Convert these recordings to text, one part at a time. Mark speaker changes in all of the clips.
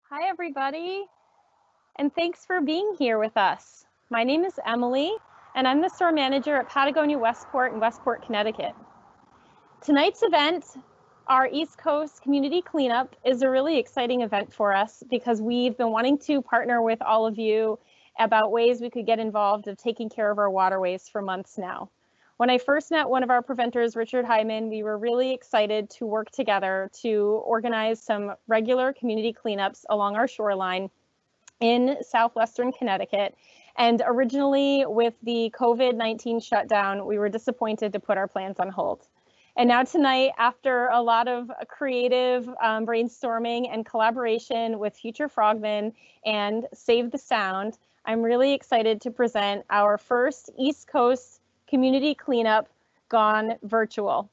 Speaker 1: Hi, everybody, and thanks for being here with us. My name is Emily, and I'm the store manager at Patagonia Westport in Westport, Connecticut. Tonight's event, our East Coast Community Cleanup, is a really exciting event for us because we've been wanting to partner with all of you about ways we could get involved of taking care of our waterways for months now. When I first met one of our preventers, Richard Hyman, we were really excited to work together to organize some regular community cleanups along our shoreline in southwestern Connecticut. And originally, with the COVID-19 shutdown, we were disappointed to put our plans on hold. And now tonight, after a lot of creative brainstorming and collaboration with future Frogmen and Save the Sound, I'm really excited to present our first East Coast Community Cleanup gone virtual.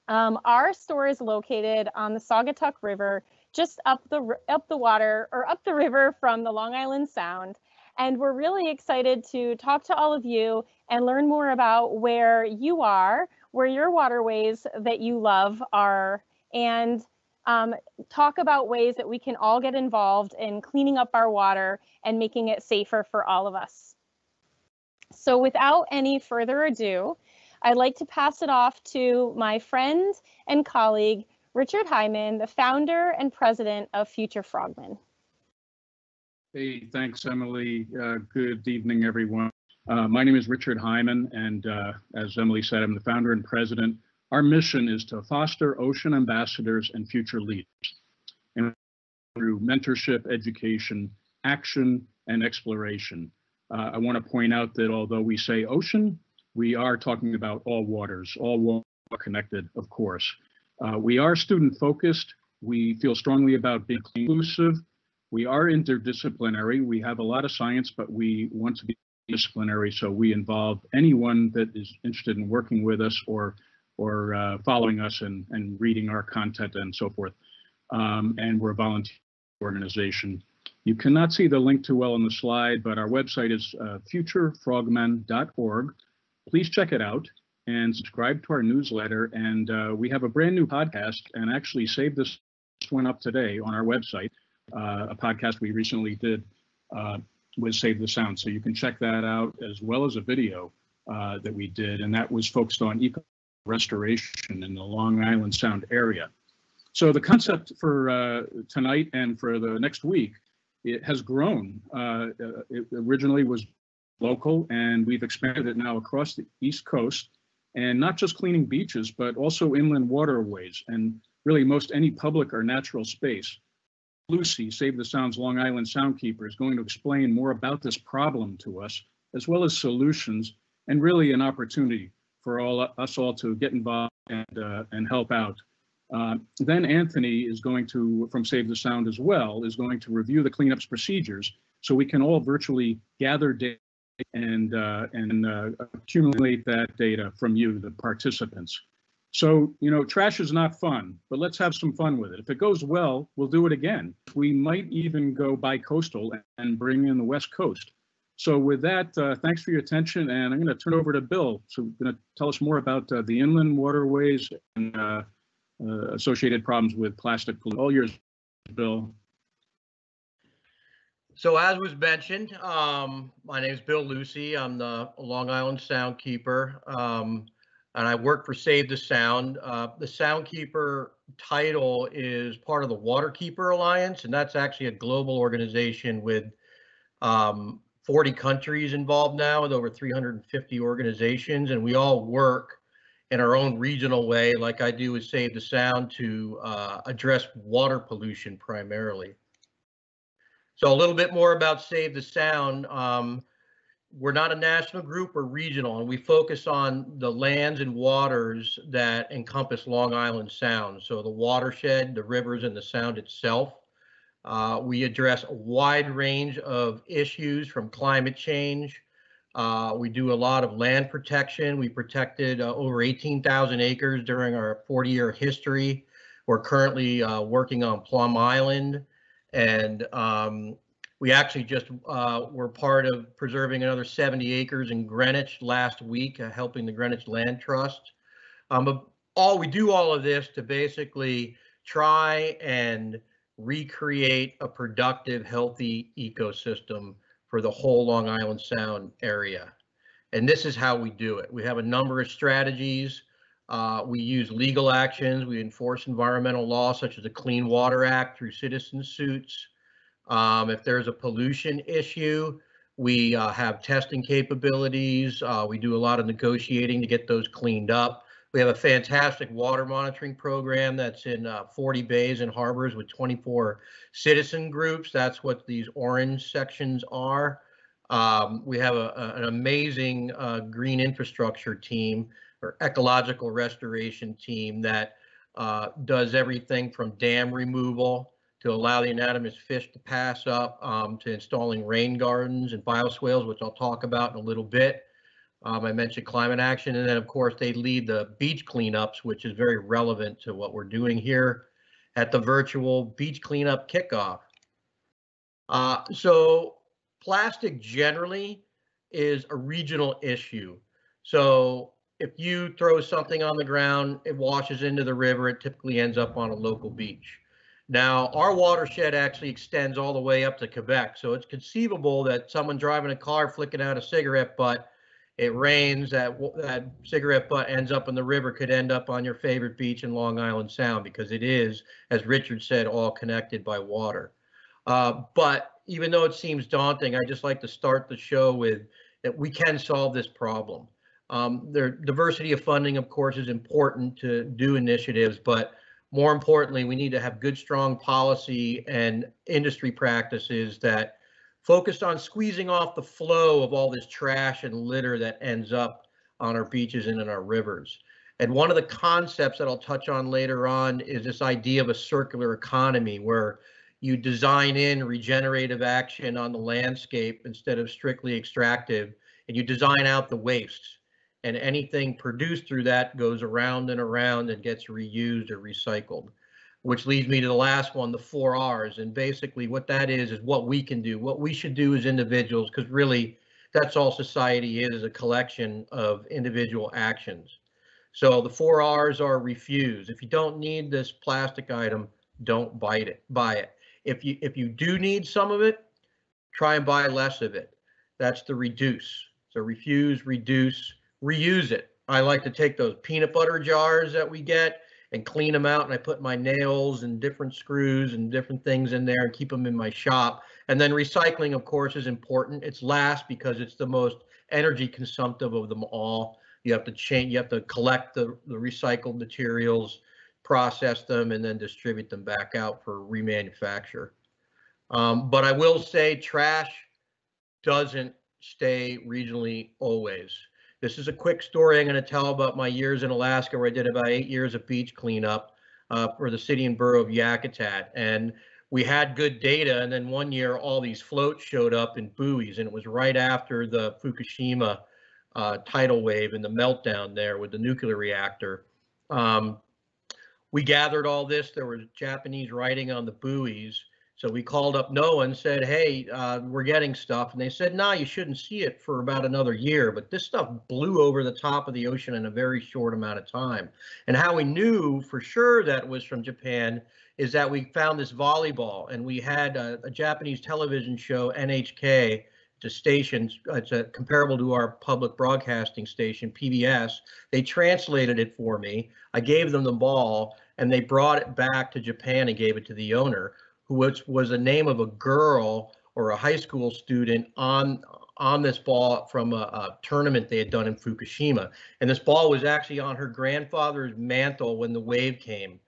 Speaker 1: Our store is located on the Saugatuck River, just up the river from the Long Island Sound. And we're really excited to talk to all of you and learn more about where you are, where your waterways that you love are, and talk about ways that we can all get involved in cleaning up our water and making it safer for all of us. So without any further ado, I'd like to pass it off to my friend and colleague, Richard Hyman, the founder and president of Future Frogmen.
Speaker 2: Hey, thanks, Emily. Good evening, everyone. My name is Richard Hyman, and as Emily said, I'm the founder and president. Our mission is to foster ocean ambassadors and future leaders, and through mentorship, education, action, and exploration. I want to point out that although we say ocean, we are talking about all waters, all water connected, of course. We are student focused. We feel strongly about being inclusive. We are interdisciplinary. We have a lot of science, but we want to be disciplinary, so we involve anyone that is interested in working with us or following us and reading our content and so forth. And we're a volunteer organization. You cannot see the link too well on the slide, but our website is futurefrogmen.org. Please check it out and subscribe to our newsletter. And we have a brand new podcast, and actually Save This went up today on our website, a podcast we recently did with Save the Sound. So you can check that out, as well as a video that we did, and that was focused on eco restoration in the Long Island Sound area. So the concept for tonight and for the next week, it has grown. It originally was local, and we've expanded it now across the East Coast, and not just cleaning beaches, but also inland waterways, and really most any public or natural space. Lucy, Save the Sound's Long Island Soundkeeper, is going to explain more about this problem to us, as well as solutions, and really an opportunity for us all to get involved and help out. Then Anthony is going to, from Save the Sound as well, is going to review the cleanups procedures so we can all virtually gather data and accumulate that data from you, the participants. So, you know, trash is not fun, but let's have some fun with it. If it goes well, we'll do it again. We might even go bi-coastal and bring in the West Coast. So with that, thanks for your attention, and I'm going to turn over to Bill. So he's going to tell us more about the inland waterways and associated problems with plastic pollution. All yours, Bill.
Speaker 3: So as was mentioned, my name is Bill Luci. I'm the Long Island Soundkeeper, and I work for Save the Sound. The Soundkeeper title is part of the Waterkeeper Alliance, and that's actually a global organization with 40 countries involved now, with over 350 organizations, and we all work in our own regional way, like I do with Save the Sound, to address water pollution primarily. So a little bit more about Save the Sound. We're not a national group, we're regional, and we focus on the lands and waters that encompass Long Island Sound. So the watershed, the rivers, and the sound itself. We address a wide range of issues, from climate change. We do a lot of land protection. We protected over 18,000 acres during our 40-year history. We're currently working on Plum Island, and we actually just were part of preserving another 70 acres in Greenwich last week, helping the Greenwich Land Trust. But we do all of this to basically try and recreate a productive, healthy ecosystem for the whole Long Island Sound area. And this is how we do it. We have a number of strategies. We use legal actions. We enforce environmental law, such as the Clean Water Act, through citizen suits. If there's a pollution issue, we have testing capabilities. We do a lot of negotiating to get those cleaned up. We have a fantastic water monitoring program that's in 40 bays and harbors with 24 citizen groups. That's what these orange sections are. We have an amazing green infrastructure team or ecological restoration team that does everything from dam removal to allow the anadromous fish to pass up, to installing rain gardens and bioswales, which I'll talk about in a little bit. I mentioned climate action, and then of course they lead the beach cleanups, which is very relevant to what we're doing here at the virtual beach cleanup kickoff. So plastic generally is a regional issue. So if you throw something on the ground, it washes into the river, it typically ends up on a local beach. Now, our watershed actually extends all the way up to Quebec. So it's conceivable that someone driving a car flicking out a cigarette butt, it rains, that cigarette butt ends up in the river, could end up on your favorite beach in Long Island Sound, because it is, as Richard said, all connected by water. But even though it seems daunting, I just like to start the show with that we can solve this problem. Diversity of funding, of course, is important to do initiatives, but more importantly, we need to have good, strong policy and industry practices that focus on squeezing off the flow of all this trash and litter that ends up on our beaches and in our rivers. And one of the concepts that I'll touch on later on is this idea of a circular economy, where you design in regenerative action on the landscape instead of strictly extractive, and you design out the wastes. And anything produced through that goes around and around and gets reused or recycled, which leads me to the last one, the 4 R's. And basically what that is what we can do, what we should do as individuals, because really that's all society is a collection of individual actions. So the 4 R's are refuse. If you don't need this plastic item, don't buy it. If you do need some of it, try and buy less of it. That's the reduce. So refuse, reduce, reuse it. I like to take those peanut butter jars that we get and clean them out, and I put my nails and different screws and different things in there and keep them in my shop. And then recycling, of course, is important. It's last because it's the most energy consumptive of them all. You have to collect the recycled materials, process them, and then distribute them back out for remanufacture. But I will say trash doesn't stay regionally always. This is a quick story I'm going to tell about my years in Alaska, where I did about 8 years of beach cleanup for the city and borough of Yakutat. And we had good data. And then one year, all these floats showed up in buoys. And it was right after the Fukushima tidal wave and the meltdown there with the nuclear reactor. We gathered all this. There was Japanese writing on the buoys. So we called up NOAA and said, hey, we're getting stuff. And they said, no, you shouldn't see it for about another year. But this stuff blew over the top of the ocean in a very short amount of time. And how we knew for sure that it was from Japan is that we found this volleyball. And we had a Japanese television show, NHK, it's a station, it's comparable to our public broadcasting station, PBS. They translated it for me. I gave them the ball, and they brought it back to Japan and gave it to the owner, which was the name of a girl or a high school student on this ball from a tournament they had done in Fukushima. And this ball was actually on her grandfather's mantle when the wave came.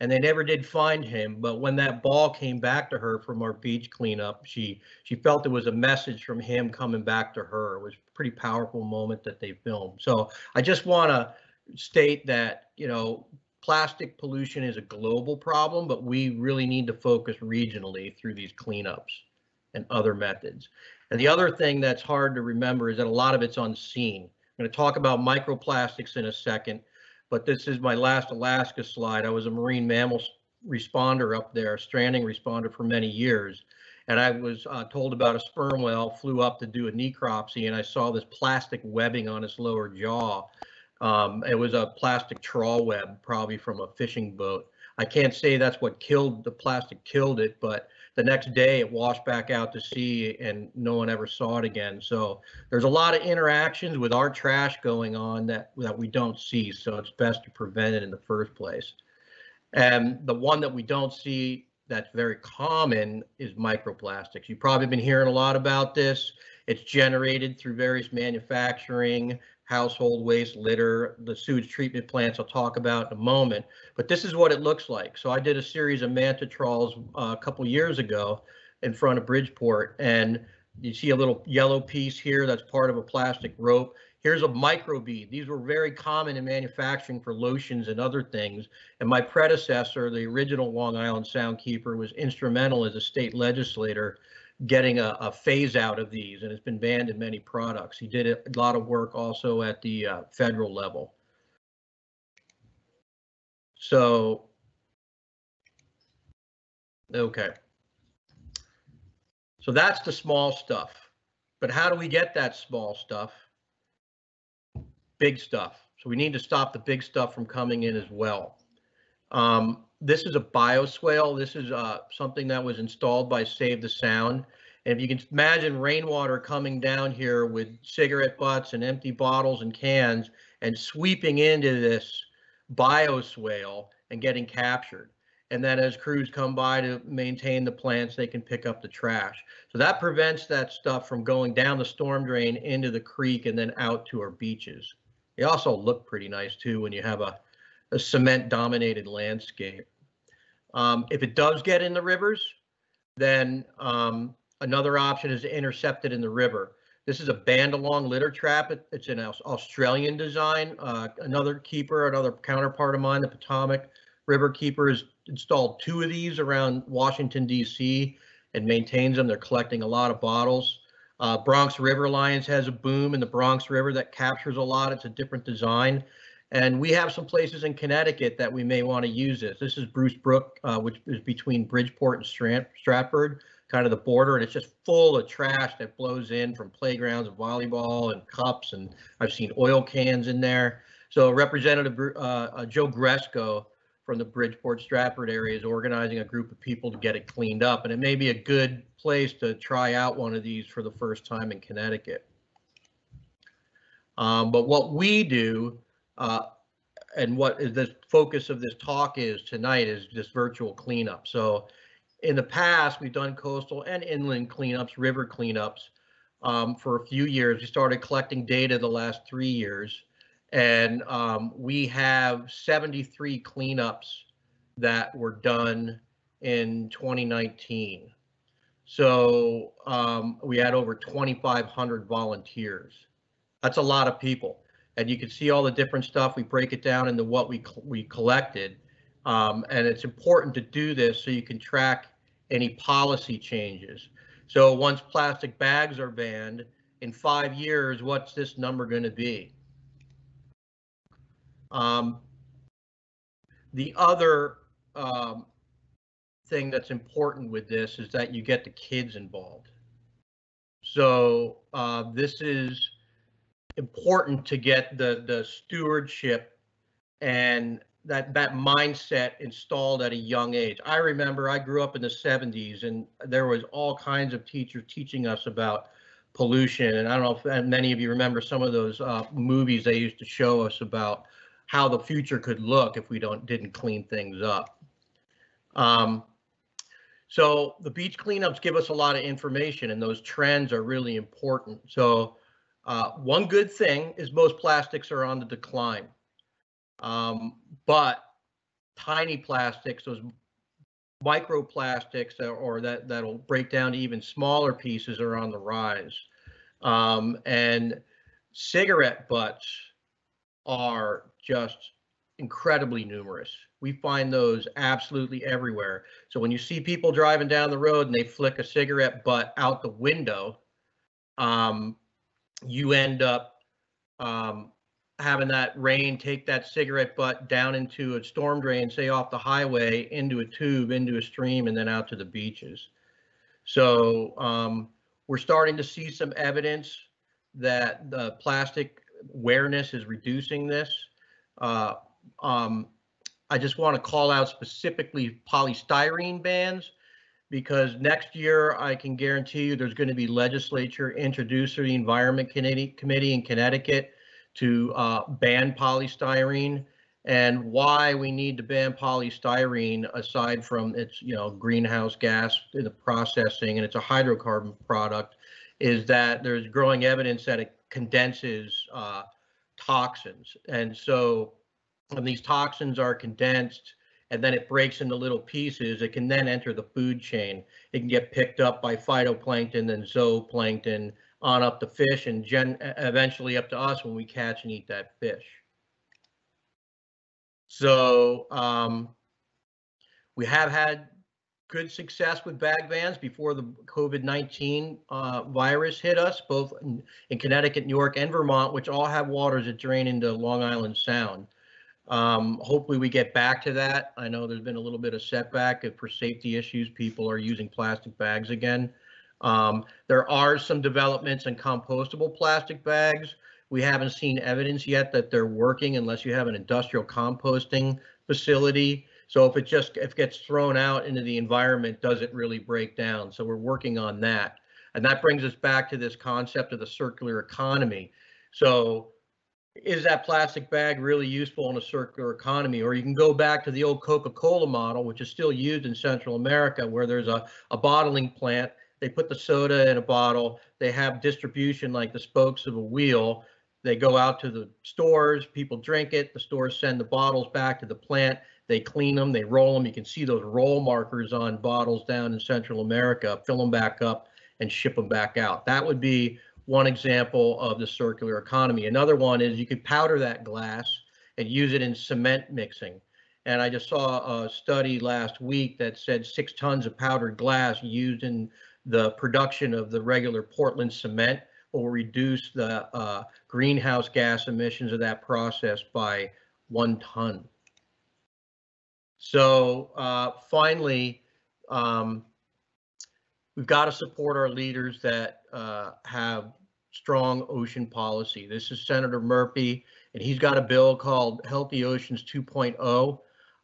Speaker 3: And they never did find him. But when that ball came back to her from our beach cleanup, she felt it was a message from him coming back to her. It was a pretty powerful moment that they filmed. So I just want to state that, you know, plastic pollution is a global problem, but we really need to focus regionally through these cleanups and other methods. And the other thing that's hard to remember is that a lot of it's unseen. I'm going to talk about microplastics in a second, but this is my last Alaska slide. I was a marine mammal responder up there, a stranding responder for many years. And I was told about a sperm whale, flew up to do a necropsy, and I saw this plastic webbing on its lower jaw. It was a plastic trawl web, probably from a fishing boat. I can't say that's what killed the plastic, killed it, but the next day it washed back out to sea and no one ever saw it again. So there's a lot of interactions with our trash going on that we don't see. So it's best to prevent it in the first place. And the one that we don't see that's very common is microplastics. You've probably been hearing a lot about this. It's generated through various manufacturing, household waste, litter, the sewage treatment plants I'll talk about in a moment. But this is what it looks like. So I did a series of manta trawls a couple years ago in front of Bridgeport, and you see a little yellow piece here that's part of a plastic rope. Here's a microbead. These were very common in manufacturing for lotions and other things. And my predecessor, the original Long Island Soundkeeper, was instrumental as a state legislator getting a phase out of these, and it's been banned in many products. He did a lot of work also at the federal level. So, okay. So that's the small stuff. But how do we get that small stuff? Big stuff. So we need to stop the big stuff from coming in as well. This is a bioswale. This is something that was installed by Save the Sound. And if you can imagine rainwater coming down here with cigarette butts and empty bottles and cans and sweeping into this bioswale and getting captured. And then as crews come by to maintain the plants, they can pick up the trash. So that prevents that stuff from going down the storm drain into the creek and then out to our beaches. They also look pretty nice too when you have a cement dominated landscape. If it does get in the rivers, then another option is to intercept it in the river. This is a band-along litter trap. It's an Australian design. Another counterpart of mine, the Potomac River Keeper, has installed 2 of these around Washington, D.C. and maintains them. They're collecting a lot of bottles. Bronx River Alliance has a boom in the Bronx River that captures a lot. It's a different design. And we have some places in Connecticut that we may want to use this. This is Bruce Brook, which is between Bridgeport and Stratford, kind of the border, and it's just full of trash that blows in from playgrounds of volleyball and cups, and I've seen oil cans in there. So Representative Joe Gresco from the Bridgeport Stratford area is organizing a group of people to get it cleaned up, and it may be a good place to try out one of these for the first time in Connecticut. But what we do, and what is the focus of this talk is tonight, is this virtual cleanup. So in the past, we've done coastal and inland cleanups, river cleanups for a few years. We started collecting data the last 3 years, and we have 73 cleanups that were done in 2019. So we had over 2,500 volunteers. That's a lot of people. And you can see all the different stuff. We break it down into what we collected. And it's important to do this so you can track any policy changes. So once plastic bags are banned, in 5 years, what's this number going to be? The other thing that's important with this is that you get the kids involved. So this is important to get the stewardship and that mindset installed at a young age. I remember I grew up in the 70s, and there was all kinds of teachers teaching us about pollution. And I don't know if many of you remember some of those movies they used to show us about how the future could look if we didn't clean things up. So the beach cleanups give us a lot of information, and those trends are really important. So one good thing is most plastics are on the decline. But tiny plastics, those microplastics, or that'll break down to even smaller pieces, are on the rise. And cigarette butts are just incredibly numerous. We find those absolutely everywhere. So when you see people driving down the road and they flick a cigarette butt out the window, you end up having that rain take that cigarette butt down into a storm drain, say off the highway, into a tube, into a stream, and then out to the beaches. So we're starting to see some evidence that the plastic awareness is reducing this. I just want to call out specifically polystyrene bans, because next year I can guarantee you there's going to be legislature introduced through the Environment Committee in Connecticut to ban polystyrene. And why we need to ban polystyrene, aside from its greenhouse gas in the processing, and it's a hydrocarbon product, is that there's growing evidence that it condenses toxins. And so when these toxins are condensed and then it breaks into little pieces, it can then enter the food chain. It can get picked up by phytoplankton and zooplankton on up to fish, and eventually up to us when we catch and eat that fish. So we have had good success with bag bans before the COVID-19 virus hit us, both in Connecticut, New York, and Vermont, which all have waters that drain into Long Island Sound. Hopefully we get back to that. I know there's been a little bit of setback for safety issues. People are using plastic bags again. There are some developments in compostable plastic bags. We haven't seen evidence yet that they're working unless you have an industrial composting facility. So if it gets thrown out into the environment, does it really break down? So we're working on that. And that brings us back to this concept of the circular economy. So is that plastic bag really useful in a circular economy? Or you can go back to the old Coca-Cola model, which is still used in Central America, where there's a bottling plant. They put the soda in a bottle. They have distribution like the spokes of a wheel. They go out to the stores, people drink it, the stores send the bottles back to the plant, they clean them, they roll them. You can see those roll markers on bottles down in Central America, fill them back up and ship them back out. That would be one example of the circular economy. Another one is you could powder that glass and use it in cement mixing. And I just saw a study last week that said 6 tons of powdered glass used in the production of the regular Portland cement will reduce the greenhouse gas emissions of that process by 1 ton. So finally, we've got to support our leaders that have strong ocean policy. This is Senator Murphy, and he's got a bill called Healthy Oceans 2.0.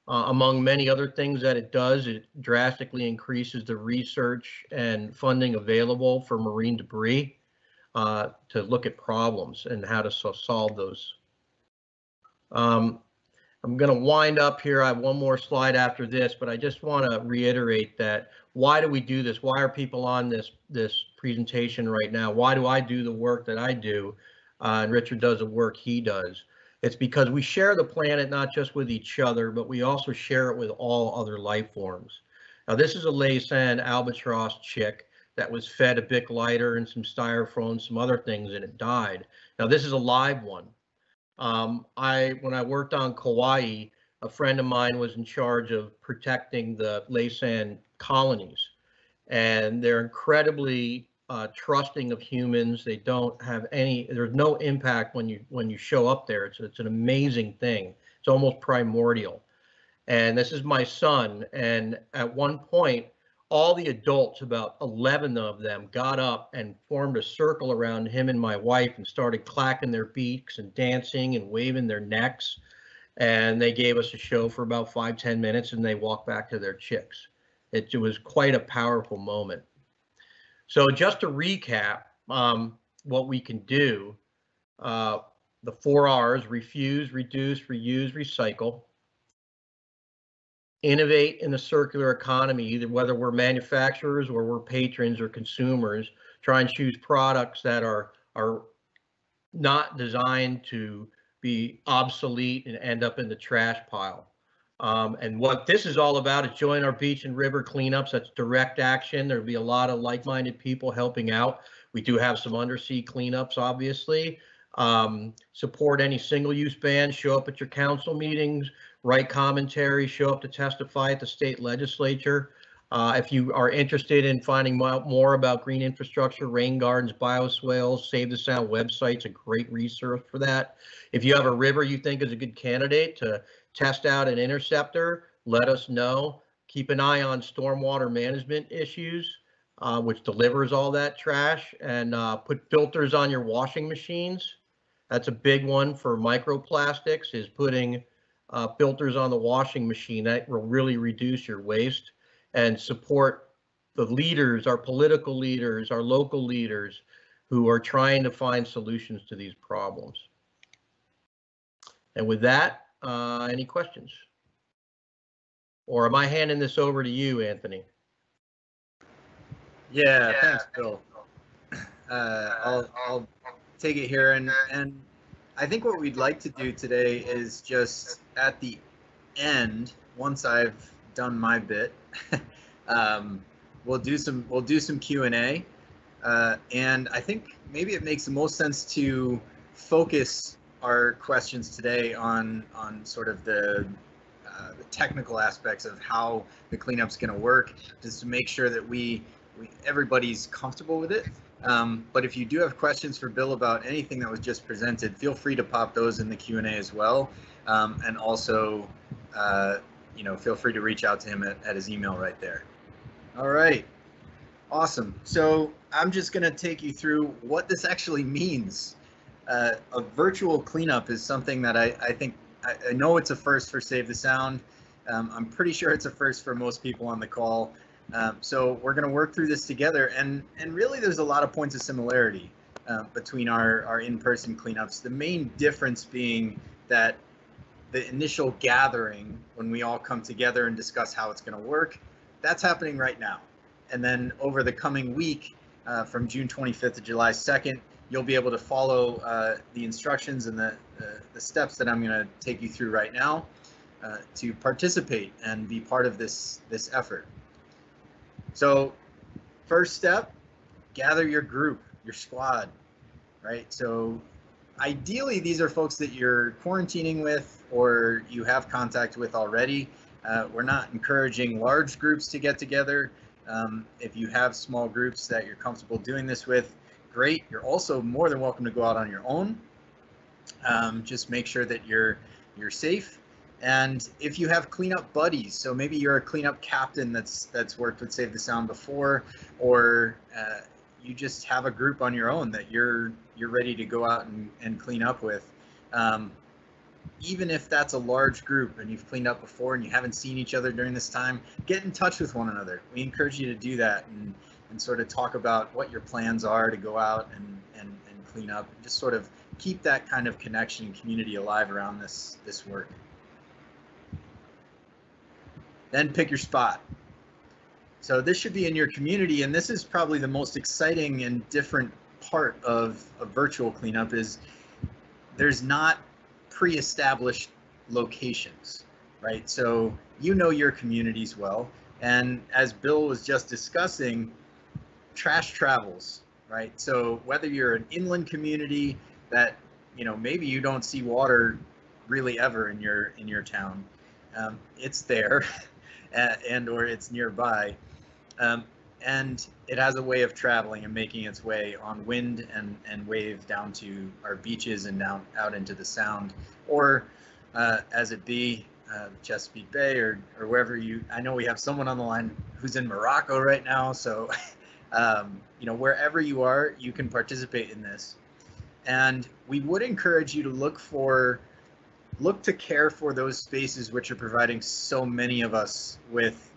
Speaker 3: Among many other things that it does, it drastically increases the research and funding available for marine debris to look at problems and how to solve those. I'm going to wind up here. I have one more slide after this, but I just want to reiterate that why do we do this? Why are people on this presentation right now? Why do I do the work that I do? And Richard does the work he does. It's because we share the planet not just with each other, but we also share it with all other life forms. Now, this is a Laysan albatross chick that was fed a Bic lighter and some styrofoam, some other things, and it died. Now, this is a live one. When I worked on Kauai, a friend of mine was in charge of protecting the Laysan colonies, and they're incredibly trusting of humans. They don't have there's no impact when you show up there. It's an amazing thing. It's almost primordial. And this is my son. And at one point, all the adults, about 11 of them, got up and formed a circle around him and my wife and started clacking their beaks and dancing and waving their necks. And they gave us a show for about 5-10 minutes, and they walked back to their chicks. It was quite a powerful moment. So just to recap what we can do, the 4 R's: refuse, reduce, reuse, recycle. Innovate in the circular economy, either whether we're manufacturers or we're patrons or consumers. Try and choose products that are not designed to be obsolete and end up in the trash pile. And what this is all about is join our beach and river cleanups. That's direct action. There'll be a lot of like-minded people helping out. We do have some undersea cleanups, obviously. Support any single-use bans. Show up at your council meetings. Write commentary. Show up to testify at the state legislature. If you are interested in finding out more about green infrastructure, rain gardens, bioswales, Save the Sound website's a great resource for that. If you have a river you think is a good candidate to test out an interceptor, let us know. Keep an eye on stormwater management issues, which delivers all that trash, and put filters on your washing machines. That's a big one for microplastics, is putting filters on the washing machine. That will really reduce your waste and support the leaders, our political leaders, our local leaders who are trying to find solutions to these problems. And with that, any questions? Or am I handing this over to you, Anthony?
Speaker 4: Yeah, thanks, Bill. I'll take it here, and I think what we'd like to do today is just at the end, once I've done my bit, we'll do some Q&A, and I think maybe it makes the most sense to focus our questions today on sort of the technical aspects of how the cleanup's going to work, just to make sure that everybody's comfortable with it. But if you do have questions for Bill about anything that was just presented, feel free to pop those in the Q&A as well. And also, feel free to reach out to him at his email right there. All right, awesome. So I'm just going to take you through what this actually means. A virtual cleanup is something that I know it's a first for Save the Sound. I'm pretty sure it's a first for most people on the call. So we're going to work through this together, and really there's a lot of points of similarity between our in-person cleanups. The main difference being that the initial gathering, when we all come together and discuss how it's going to work, that's happening right now. And then over the coming week, from June 25th to July 2nd, you'll be able to follow the instructions and the steps that I'm going to take you through right now to participate and be part of this effort. So first step, gather your group, your squad, right? So ideally, these are folks that you're quarantining with or you have contact with already. We're not encouraging large groups to get together. If you have small groups that you're comfortable doing this with, great. You're also more than welcome to go out on your own. Just make sure that you're safe. And if you have cleanup buddies, so maybe you're a cleanup captain that's worked with Save the Sound before, or you just have a group on your own that you're ready to go out and clean up with. Even if that's a large group and you've cleaned up before and you haven't seen each other during this time, get in touch with one another. We encourage you to do that and sort of talk about what your plans are to go out and clean up. Just sort of keep that kind of connection and community alive around this work. Then pick your spot. So this should be in your community, and this is probably the most exciting and different part of a virtual cleanup is there's not pre-established locations, right? So you know your communities well, and as Bill was just discussing, trash travels, right? So whether you're an inland community that, maybe you don't see water really ever in your town, it's there. And or it's nearby, and it has a way of traveling and making its way on wind and wave down to our beaches and down out into the Sound, or as it be Chesapeake Bay or wherever I know we have someone on the line who's in Morocco right now, so wherever you are, you can participate in this. And we would encourage you to look to care for those spaces which are providing so many of us with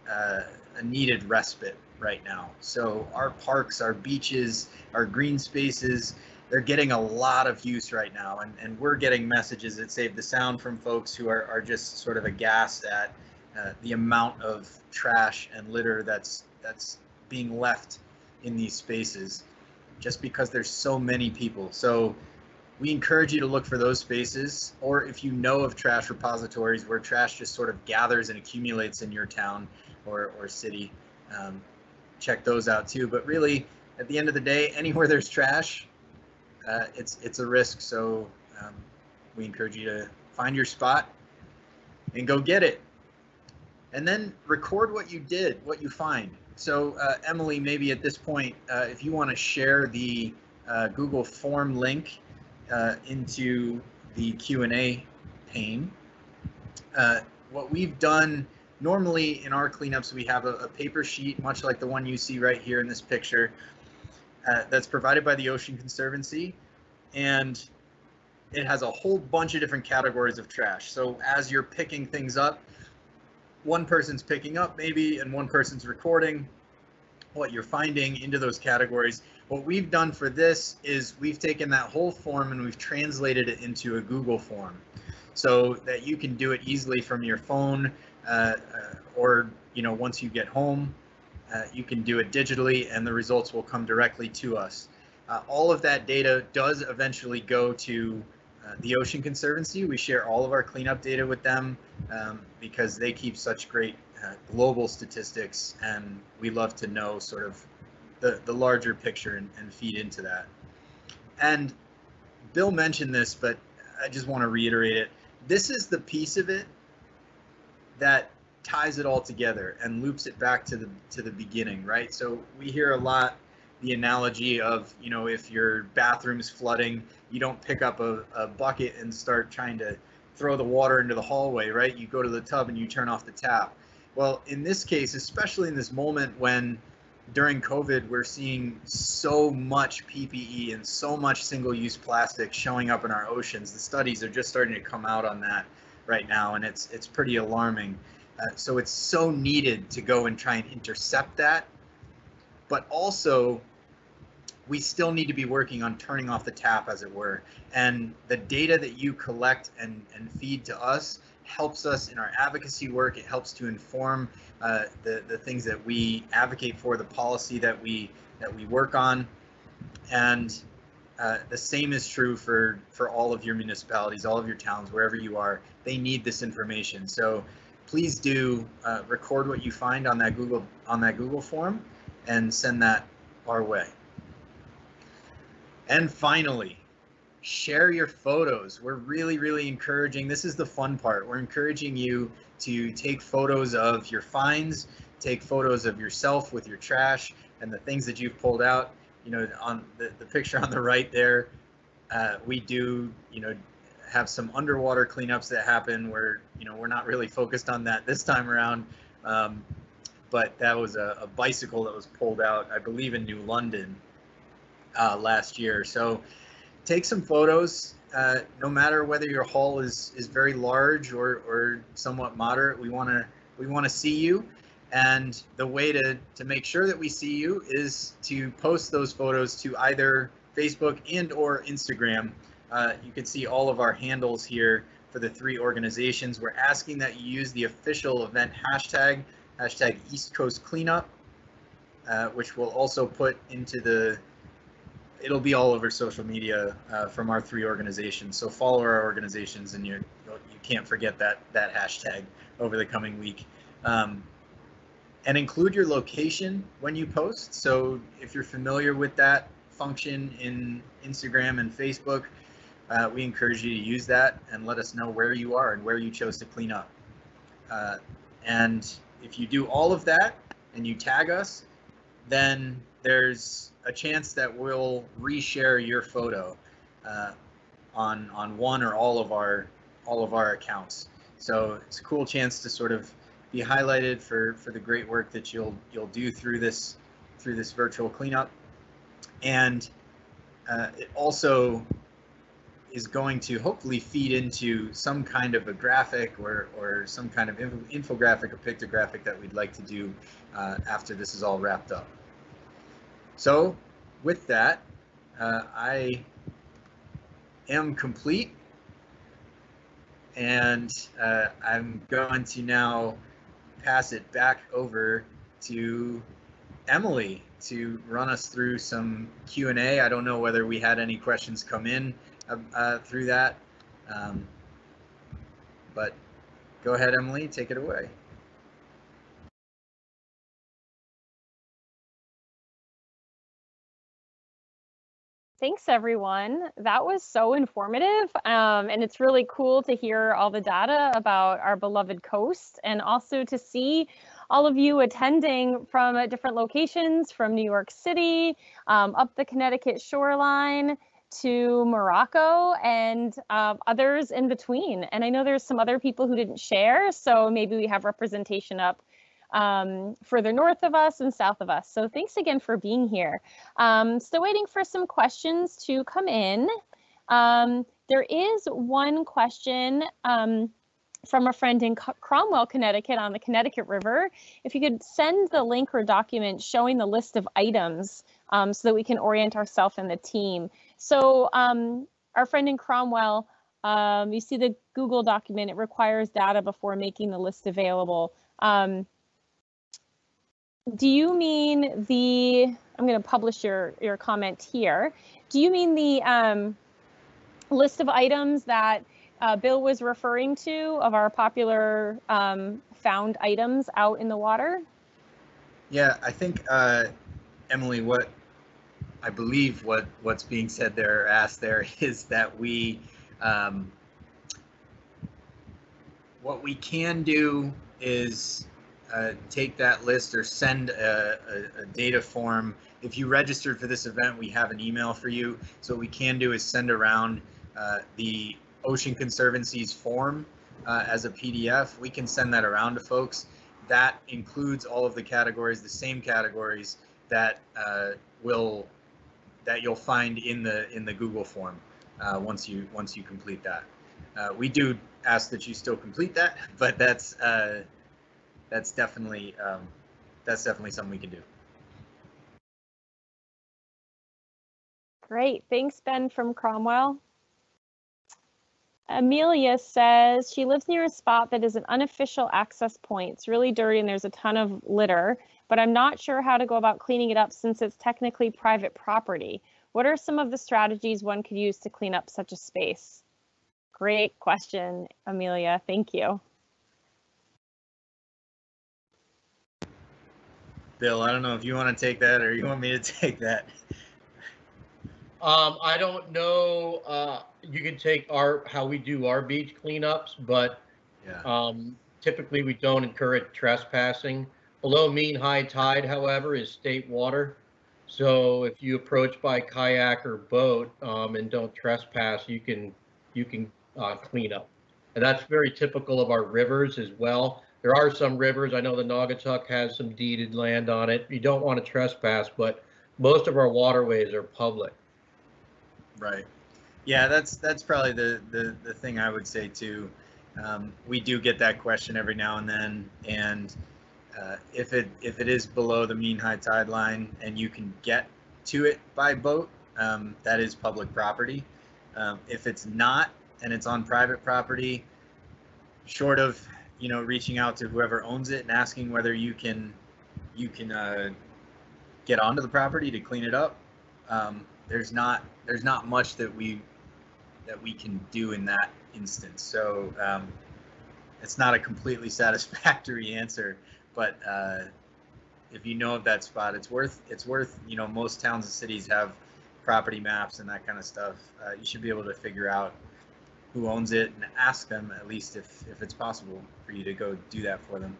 Speaker 4: a needed respite right now. So our parks, our beaches, our green spaces, they're getting a lot of use right now. And we're getting messages that Save the Sound from folks who are just sort of aghast at the amount of trash and litter that's being left in these spaces just because there's so many people. So we encourage you to look for those spaces, or if you know of trash repositories where trash just sort of gathers and accumulates in your town or city, check those out too. But really, at the end of the day, anywhere there's trash, it's a risk. So we encourage you to find your spot and go get it. And then record what you did, what you find. So Emily, maybe at this point, if you want to share the Google form link into the Q&A pane. What we've done normally in our cleanups, we have a paper sheet, much like the one you see right here in this picture, that's provided by the Ocean Conservancy. And it has a whole bunch of different categories of trash. So as you're picking things up, one person's picking up maybe, and one person's recording what you're finding into those categories. What we've done for this is we've taken that whole form and we've translated it into a Google form so that you can do it easily from your phone, or once you get home, you can do it digitally and the results will come directly to us. All of that data does eventually go to the Ocean Conservancy. We share all of our cleanup data with them because they keep such great global statistics, and we love to know sort of the larger picture and feed into that. And Bill mentioned this, but I just want to reiterate it. This is the piece of it that ties it all together and loops it back to the beginning, right? So we hear a lot the analogy of, if your bathroom's flooding, you don't pick up a bucket and start trying to throw the water into the hallway, right? You go to the tub and you turn off the tap. Well, in this case, especially in this moment when during COVID, we're seeing so much PPE and so much single-use plastic showing up in our oceans. The studies are just starting to come out on that right now, and it's pretty alarming. So it's so needed to go and try and intercept that, but also we still need to be working on turning off the tap, as it were. And the data that you collect and feed to us helps us in our advocacy work. It helps to inform the things that we advocate for, the policy that we work on. And the same is true for all of your municipalities, all of your towns, wherever you are. They need this information. So please do record what you find on that Google form and send that our way. And finally, share your photos. We're really encouraging, this is the fun part, we're encouraging you to take photos of your finds, take photos of yourself with your trash and the things that you've pulled out. On the picture on the right there, we do have some underwater cleanups that happen where we're not really focused on that this time around, but that was a bicycle that was pulled out, I believe, in New London last year. So take some photos, no matter whether your haul is very large or somewhat moderate. We want to see you, and the way to make sure that we see you is to post those photos to either Facebook and or Instagram. You can see all of our handles here for the three organizations. We're asking that you use the official event hashtag East Coast Cleanup, which we'll also put into it'll be all over social media from our three organizations. So follow our organizations, and you can't forget that hashtag over the coming week. And include your location when you post. So if you're familiar with that function in Instagram and Facebook, we encourage you to use that and let us know where you are and where you chose to clean up. And if you do all of that and you tag us, then there's a chance that we'll reshare your photo on one or all of our accounts. So it's a cool chance to sort of be highlighted for the great work that you'll do through this virtual cleanup. And it also is going to hopefully feed into some kind of a graphic or some kind of infographic or pictographic that we'd like to do after this is all wrapped up. So with that, I am complete, and I'm going to now pass it back over to Emily to run us through some Q&A. I don't know whether we had any questions come in through that, but go ahead, Emily, take it away.
Speaker 1: Thanks, everyone. That was so informative, and it's really cool to hear all the data about our beloved coast, and also to see all of you attending from different locations, from New York City, up the Connecticut shoreline, to Morocco, and others in between. And I know there's some other people who didn't share, so maybe we have representation up further north of us and south of us. So thanks again for being here. Still waiting for some questions to come in. There is one question from a friend in Cromwell, Connecticut on the Connecticut River. If you could send the link or document showing the list of items so that we can orient ourselves and the team. So our friend in Cromwell, you see the Google document, it requires data before making the list available. Do you mean the, I'm going to publish your comment here. Do you mean the list of items that Bill was referring to of our popular found items out in the water?
Speaker 4: Yeah, I think, Emily, what I believe what's being said there, or asked there, is that we, what we can do is take that list or send a data form. If you registered for this event, we have an email for you. So what we can do is send around the Ocean Conservancy's form as a PDF. We can send that around to folks. That includes all of the categories, the same categories that you'll find in the Google form once you complete that. We do ask that you still complete that, but that's definitely something we can do.
Speaker 1: Great, thanks Ben from Cromwell. Amelia says she lives near a spot that is an unofficial access point. It's really dirty and there's a ton of litter, but I'm not sure how to go about cleaning it up since it's technically private property. What are some of the strategies one could use to clean up such a space? Great question, Amelia. Thank you.
Speaker 4: Bill, I don't know if you want to take that or you want me to take that.
Speaker 3: I don't know. You can take how we do our beach cleanups, but yeah. Typically we don't encourage trespassing. Below mean high tide, however, is state water. So if you approach by kayak or boat and don't trespass, you can clean up. And that's very typical of our rivers as well. There are some rivers, I know the Naugatuck has some deeded land on it. You don't want to trespass, but most of our waterways are public.
Speaker 4: Right. Yeah, that's probably the thing I would say too. We do get that question every now and then, and if it is below the mean high tide line and you can get to it by boat, that is public property. If it's not and it's on private property, short of reaching out to whoever owns it and asking whether you can get onto the property to clean it up, there's not much that we can do in that instance. So it's not a completely satisfactory answer, but if you know of that spot, it's worth most towns and cities have property maps and that kind of stuff. You should be able to figure out who owns it and ask them, at least if it's possible for you to go do that for them.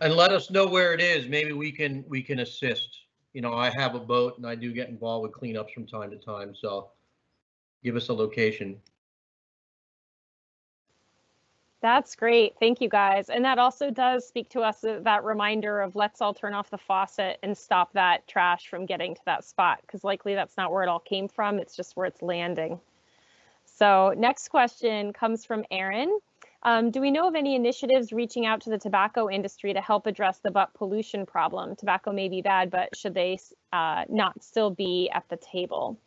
Speaker 3: And let us know where it is. Maybe we can assist. I have a boat and I do get involved with cleanups from time to time. So give us a location.
Speaker 1: That's great. Thank you guys. And that also does speak to us, that reminder of let's all turn off the faucet and stop that trash from getting to that spot, because likely that's not where it all came from. It's just where it's landing. So next question comes from Aaron. Do we know of any initiatives reaching out to the tobacco industry to help address the butt pollution problem? Tobacco may be bad, but should they not still be at the table?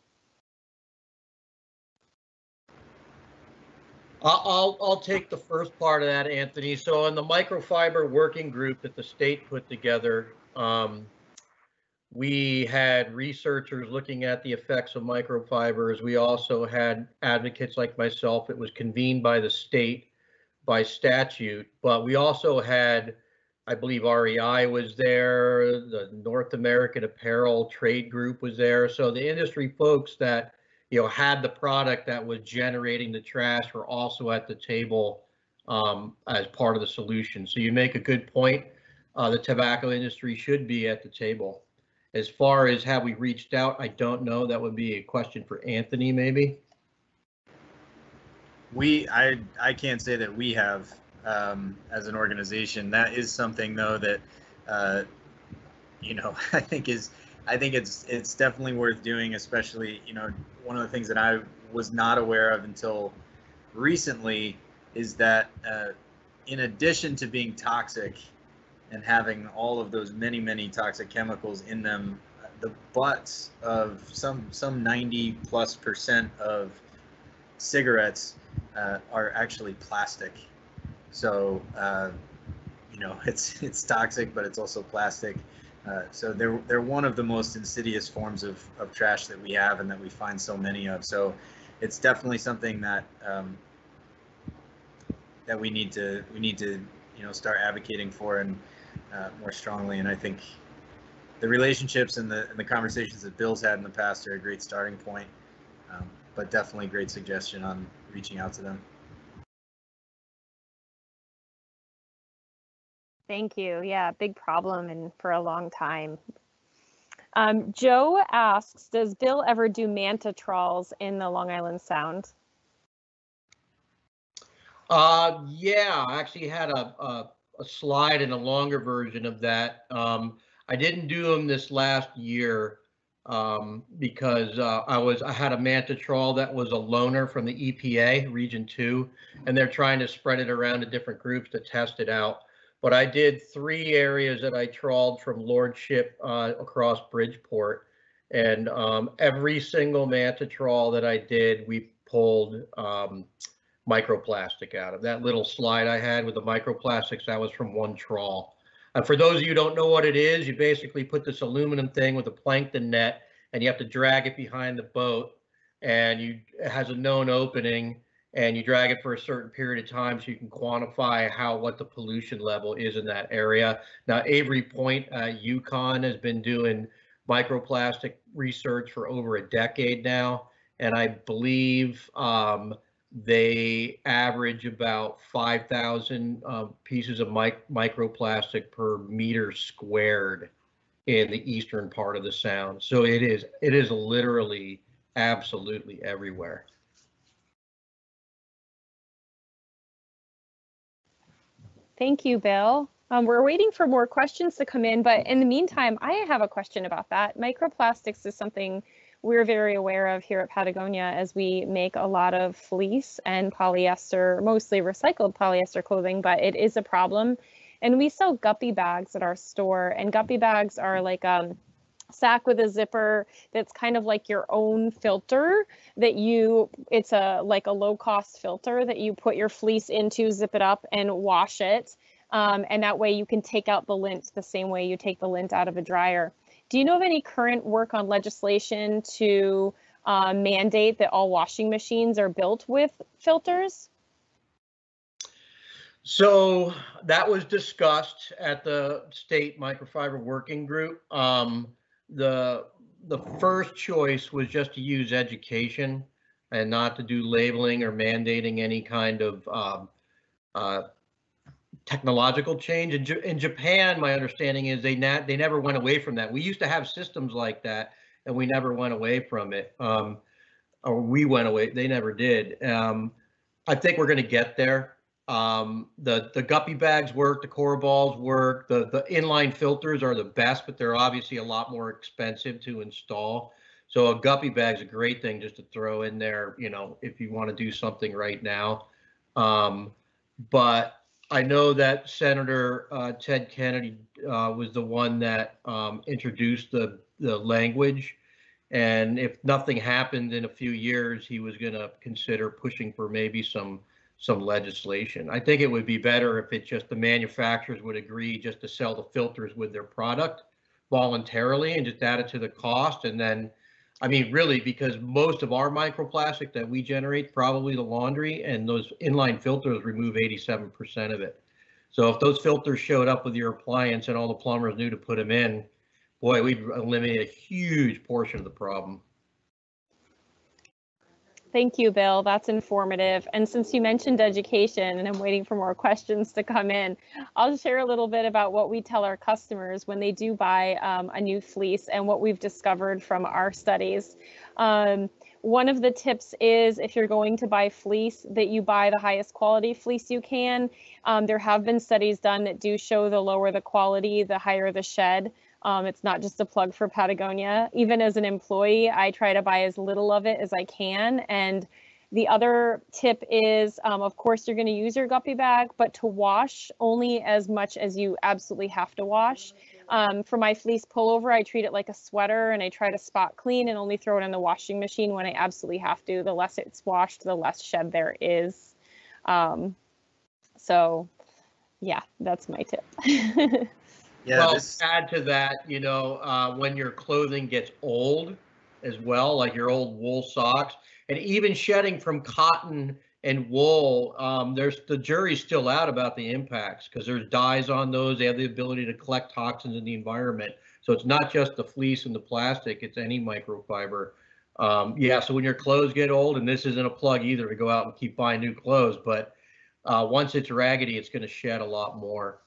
Speaker 3: I'll take the first part of that, Anthony. So in the microfiber working group that the state put together, we had researchers looking at the effects of microfibers. We also had advocates like myself. It was convened by the state by statute, but we also had, I believe REI was there, the North American Apparel Trade Group was there. So the industry folks that had the product that was generating the trash were also at the table as part of the solution. So you make a good point. The tobacco industry should be at the table. As far as have we reached out, I don't know. That would be a question for Anthony, maybe.
Speaker 4: I can't say that we have as an organization. That is something though that I think is I think it's definitely worth doing, especially, you know, one of the things that I was not aware of until recently is that in addition to being toxic and having all of those many toxic chemicals in them, the butts of some 90+% of cigarettes are actually plastic. So you know, it's toxic, but it's also plastic. So they're one of the most insidious forms of trash that we have and that we find so many of. So it's definitely something that that we need to you know, start advocating for and more strongly. And I think the relationships and the conversations that Bill's had in the past are a great starting point, but definitely a great suggestion on reaching out to them.
Speaker 1: Thank you. Yeah, big problem and for a long time. Joe asks, does Bill ever do manta trawls in the Long Island Sound?
Speaker 3: Yeah, I actually had a slide and a longer version of that. I didn't do them this last year because I had a manta trawl that was a loaner from the EPA Region 2, and they're trying to spread it around to different groups to test it out. But I did 3 areas that I trawled from Lordship across Bridgeport, and every single manta trawl that I did, we pulled microplastic out of. That little slide I had with the microplastics, that was from one trawl. And for those of you who don't know what it is, you basically put this aluminum thing with a plankton net, and you have to drag it behind the boat, and it has a known opening, and you drag it for a certain period of time so you can quantify what the pollution level is in that area. Now, Avery Point, Yukon, has been doing microplastic research for over a decade now, and I believe they average about 5,000 pieces of microplastic per meter squared in the eastern part of the Sound. So it is literally absolutely everywhere.
Speaker 1: Thank you, Bill. We're waiting for more questions to come in, but in the meantime, I have a question about that. Microplastics is something we're very aware of here at Patagonia, as we make a lot of fleece and polyester, mostly recycled polyester clothing, but it is a problem. And we sell guppy bags at our store, and guppy bags are like sack with a zipper that's kind of like your own filter that it's like a low-cost filter that you put your fleece into, zip it up and wash it. And that way you can take out the lint the same way you take the lint out of a dryer. Do you know of any current work on legislation to mandate that all washing machines are built with filters?
Speaker 3: So that was discussed at the state microfiber working group. The first choice was just to use education and not to do labeling or mandating any kind of technological change. In Japan, my understanding is they never went away from that. We used to have systems like that, and we never went away from it. Or we went away. They never did. I think we're going to get there. The guppy bags work, the core balls work, the inline filters are the best, but they're obviously a lot more expensive to install. So a guppy bag's a great thing just to throw in there, you know, if you want to do something right now. But I know that Senator Ted Kennedy was the one that introduced the language, and if nothing happened in a few years, he was going to consider pushing for maybe some legislation. I think it would be better if the manufacturers would agree just to sell the filters with their product voluntarily and just add it to the cost. And then, I mean, really, because most of our microplastic that we generate, probably the laundry, and those inline filters remove 87% of it. So if those filters showed up with your appliance and all the plumbers knew to put them in, boy, we'd eliminate a huge portion of the problem.
Speaker 1: Thank you, Bill. That's informative. And since you mentioned education, and I'm waiting for more questions to come in, I'll share a little bit about what we tell our customers when they do buy a new fleece and what we've discovered from our studies. One of the tips is, if you're going to buy fleece, that you buy the highest quality fleece you can. There have been studies done that do show the lower the quality, the higher the shed. It's not just a plug for Patagonia. Even as an employee, I try to buy as little of it as I can. And the other tip is, of course, you're going to use your guppy bag, but to wash only as much as you absolutely have to wash. For my fleece pullover, I treat it like a sweater, and I try to spot clean and only throw it in the washing machine when I absolutely have to. The less it's washed, the less shed there is. So yeah, that's my tip.
Speaker 3: Yeah, well, add to that, you know, when your clothing gets old as well, like your old wool socks, and even shedding from cotton and wool, the jury's still out about the impacts because there's dyes on those. They have the ability to collect toxins in the environment. So it's not just the fleece and the plastic, it's any microfiber. Yeah, so when your clothes get old, and this isn't a plug either to go out and keep buying new clothes, but once it's raggedy, it's going to shed a lot more.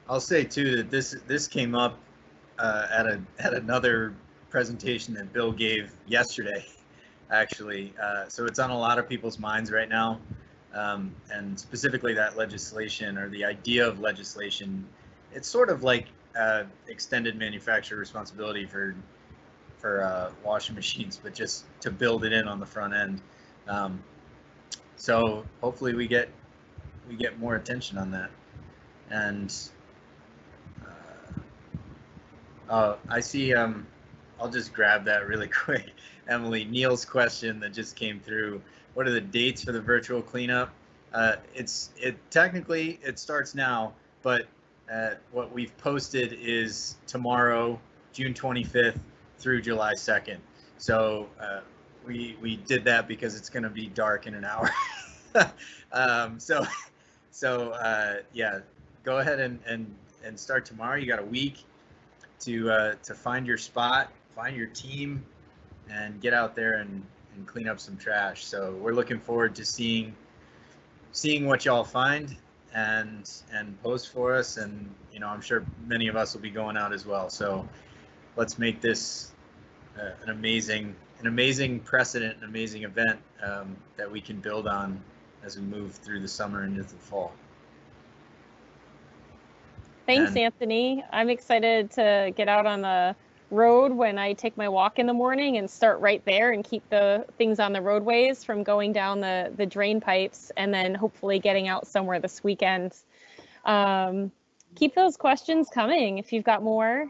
Speaker 4: I'll say too that this came up at another presentation that Bill gave yesterday, actually. So it's on a lot of people's minds right now, and specifically that legislation or the idea of legislation. It's sort of like extended manufacturer responsibility for washing machines, but just to build it in on the front end. So hopefully we get more attention on that. And I see, I'll just grab that really quick. Emily, Neil's question that just came through. What are the dates for the virtual cleanup? Technically it starts now, but what we've posted is tomorrow, June 25th through July 2nd. So we did that because it's going to be dark in an hour. Yeah, go ahead and start tomorrow. You got a week to find your spot, find your team, and get out there and clean up some trash. So we're looking forward to seeing what y'all find and post for us. And you know, I'm sure many of us will be going out as well. So let's make this an amazing precedent, an amazing event that we can build on as we move through the summer and into the fall.
Speaker 1: Thanks, Anthony. I'm excited to get out on the road when I take my walk in the morning and start right there and keep the things on the roadways from going down the drain pipes, and then hopefully getting out somewhere this weekend. Keep those questions coming if you've got more.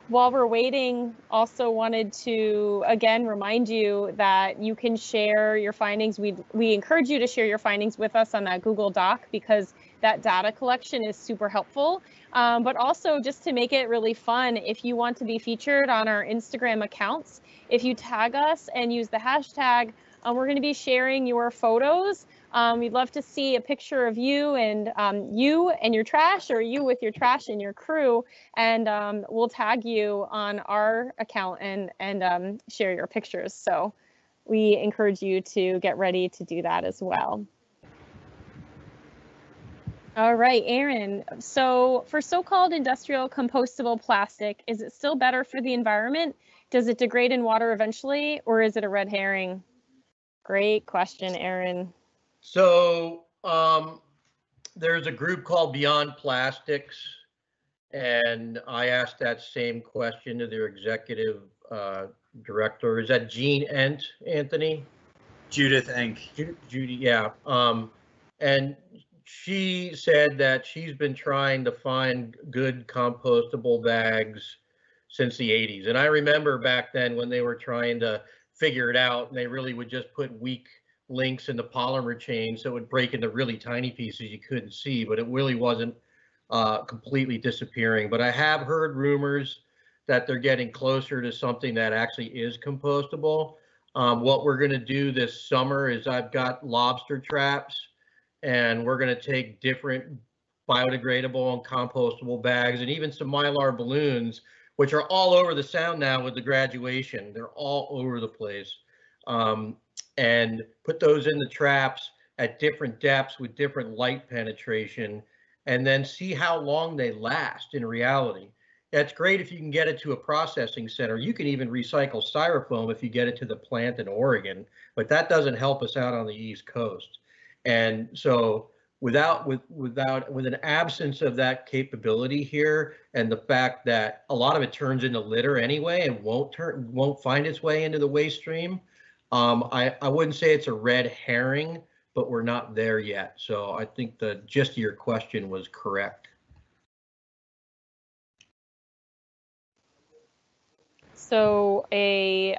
Speaker 1: While we're waiting, also wanted to again remind you that you can share your findings. We encourage you to share your findings with us on that Google Doc, because that data collection is super helpful. But also, just to make it really fun, if you want to be featured on our Instagram accounts, if you tag us and use the hashtag, we're going to be sharing your photos. We'd love to see a picture of you and your trash, or you with your trash and your crew, and we'll tag you on our account and share your pictures. So we encourage you to get ready to do that as well. All right, Aaron. So for so-called industrial compostable plastic, is it still better for the environment? Does it degrade in water eventually, or is it a red herring? Great question, Aaron.
Speaker 3: So there's a group called Beyond Plastics, and I asked that same question to their executive director. Is that Jean Ent, Anthony?
Speaker 4: Judith Enck.
Speaker 3: Judy, yeah. And she said that she's been trying to find good compostable bags since the 80s. And I remember back then when they were trying to figure it out, and they really would just put weak links in the polymer chain so it would break into really tiny pieces you couldn't see, but it really wasn't completely disappearing. But I have heard rumors that they're getting closer to something that actually is compostable. What we're going to do this summer is I've got lobster traps, and we're going to take different biodegradable and compostable bags, and even some Mylar balloons, which are all over the sound now with the graduation. They're all over the place. And put those in the traps at different depths with different light penetration, and then see how long they last in reality. That's great if you can get it to a processing center. You can even recycle styrofoam if you get it to the plant in Oregon, but that doesn't help us out on the East Coast. And so with an absence of that capability here, and the fact that a lot of it turns into litter anyway and won't find its way into the waste stream, I wouldn't say it's a red herring, but we're not there yet. So I think the gist of your question was correct.
Speaker 1: So a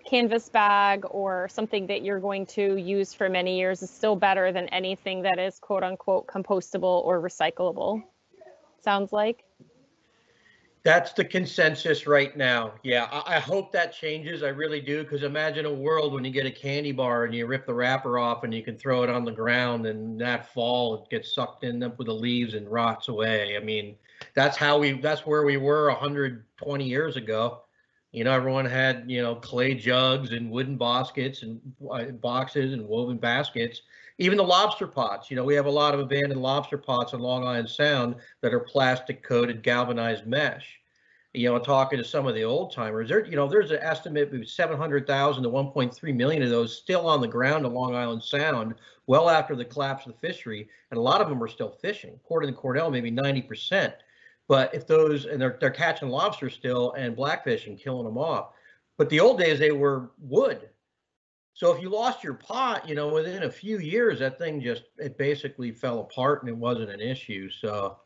Speaker 1: canvas bag or something that you're going to use for many years is still better than anything that is quote unquote compostable or recyclable, sounds like.
Speaker 3: That's the consensus right now. Yeah, I hope that changes. I really do, because imagine a world when you get a candy bar and you rip the wrapper off and you can throw it on the ground, and that fall it gets sucked in up with the leaves and rots away. I mean, that's where we were 120 years ago. You know, everyone had, you know, clay jugs and wooden baskets and boxes and woven baskets. Even the lobster pots, you know, we have a lot of abandoned lobster pots on Long Island Sound that are plastic coated galvanized mesh. You know, talking to some of the old timers, there, you know, there's an estimate of 700,000 to 1.3 million of those still on the ground in Long Island Sound, well after the collapse of the fishery, and a lot of them are still fishing. Port and Cordell, maybe 90%. But if those, and they're catching lobster still and blackfish and killing them off. But the old days, they were wood. So if you lost your pot, you know, within a few years, that thing it basically fell apart and it wasn't an issue. So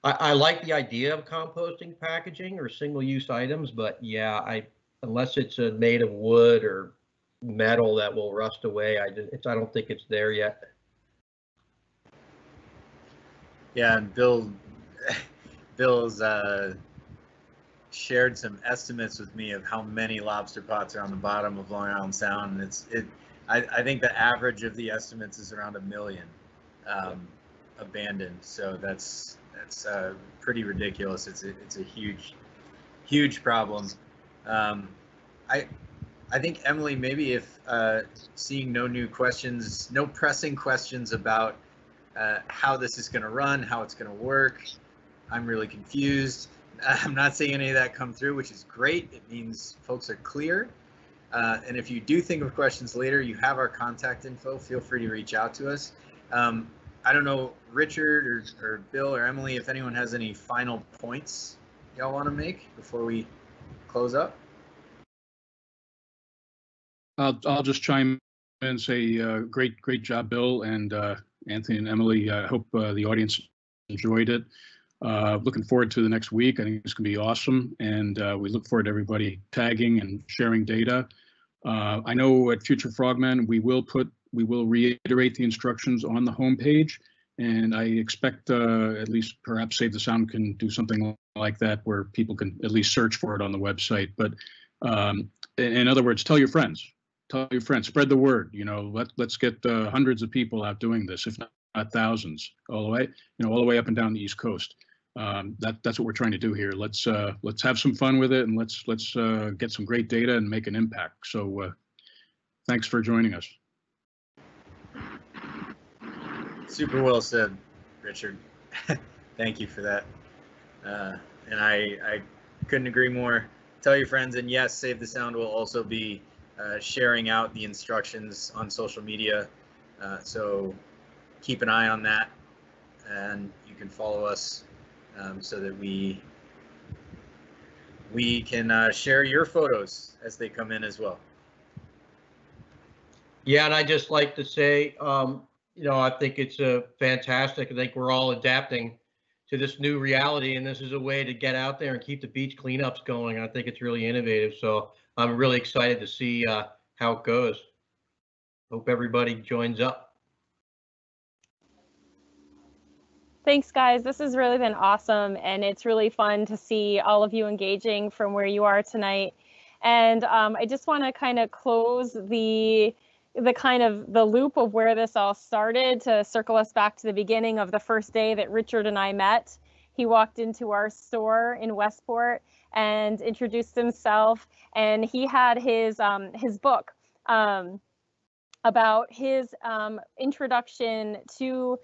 Speaker 3: I like the idea of composting packaging or single-use items, but yeah, unless it's made of wood or metal that will rust away, I don't think it's there yet.
Speaker 4: Yeah, and Bill's shared some estimates with me of how many lobster pots are on the bottom of Long Island Sound, and I think the average of the estimates is around 1 million abandoned. So that's pretty ridiculous. It's a huge problem. I think, Emily, maybe if seeing no pressing questions about how this is going to run, how it's going to work. I'm really confused. I'm not seeing any of that come through, which is great. It means folks are clear. And if you do think of questions later, you have our contact info. Feel free to reach out to us. I don't know, Richard or Bill or Emily, if anyone has any final points y'all want to make before we close up.
Speaker 2: I'll just chime in and say great job, Bill and Anthony and Emily. I hope the audience enjoyed it. Looking forward to the next week. I think it's going to be awesome, and we look forward to everybody tagging and sharing data. I know at Future Frogmen we will reiterate the instructions on the homepage, and I expect at least perhaps Save the Sound can do something like that where people can at least search for it on the website. But in other words, tell your friends, spread the word. You know, let's get hundreds of people out doing this, if not thousands, all the way up and down the East Coast. That's what we're trying to do here. Let's have some fun with it, and let's get some great data and make an impact. So thanks for joining us.
Speaker 4: Super well said, Richard. Thank you for that. And I couldn't agree more. Tell your friends, and yes, Save the Sound will also be sharing out the instructions on social media. So keep an eye on that, and you can follow us so that we can share your photos as they come in as well.
Speaker 3: Yeah, and I just like to say, you know, I think it's fantastic. I think we're all adapting to this new reality, and this is a way to get out there and keep the beach cleanups going. I think it's really innovative. So I'm really excited to see how it goes. Hope everybody joins up.
Speaker 1: Thanks, guys. This has really been awesome, and it's really fun to see all of you engaging from where you are tonight. And I just want to kind of close the loop of where this all started to circle us back to the beginning of the first day that Richard and I met. He walked into our store in Westport and introduced himself, and he had his book about his introduction to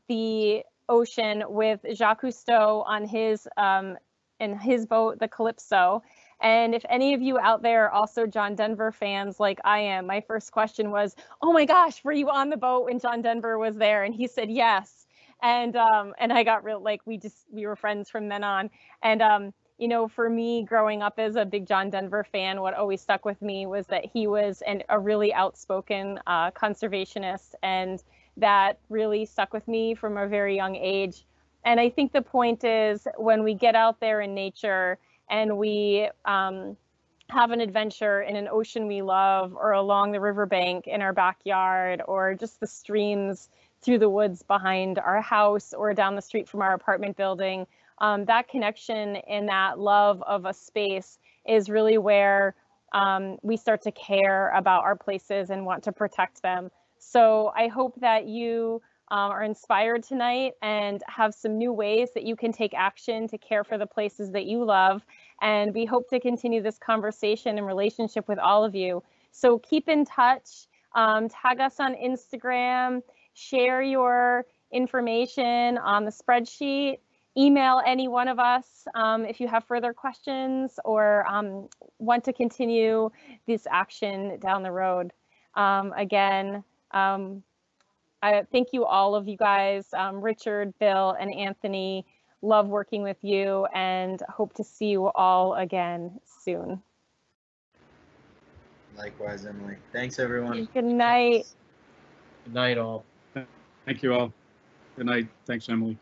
Speaker 1: the ocean with Jacques Cousteau on his in his boat, the Calypso. And if any of you out there are also John Denver fans like I am, my first question was, oh my gosh, were you on the boat when John Denver was there? And he said yes. And I got real, like, we were friends from then on. And you know, for me, growing up as a big John Denver fan, what always stuck with me was that he was a really outspoken conservationist, and that really stuck with me from a very young age. And I think the point is, when we get out there in nature and we have an adventure in an ocean we love, or along the riverbank in our backyard, or just the streams through the woods behind our house or down the street from our apartment building, that connection and that love of a space is really where we start to care about our places and want to protect them. So I hope that you are inspired tonight and have some new ways that you can take action to care for the places that you love. And we hope to continue this conversation and relationship with all of you. So keep in touch, tag us on Instagram, share your information on the spreadsheet, email any one of us if you have further questions or want to continue this action down the road. Again, I thank you, all of you guys, Richard, Bill, and Anthony. Love working with you and hope to see you all again soon.
Speaker 4: Likewise, Emily. Thanks, everyone.
Speaker 1: Good night.
Speaker 3: Good night, all.
Speaker 2: Thank you all. Good night. Thanks, Emily.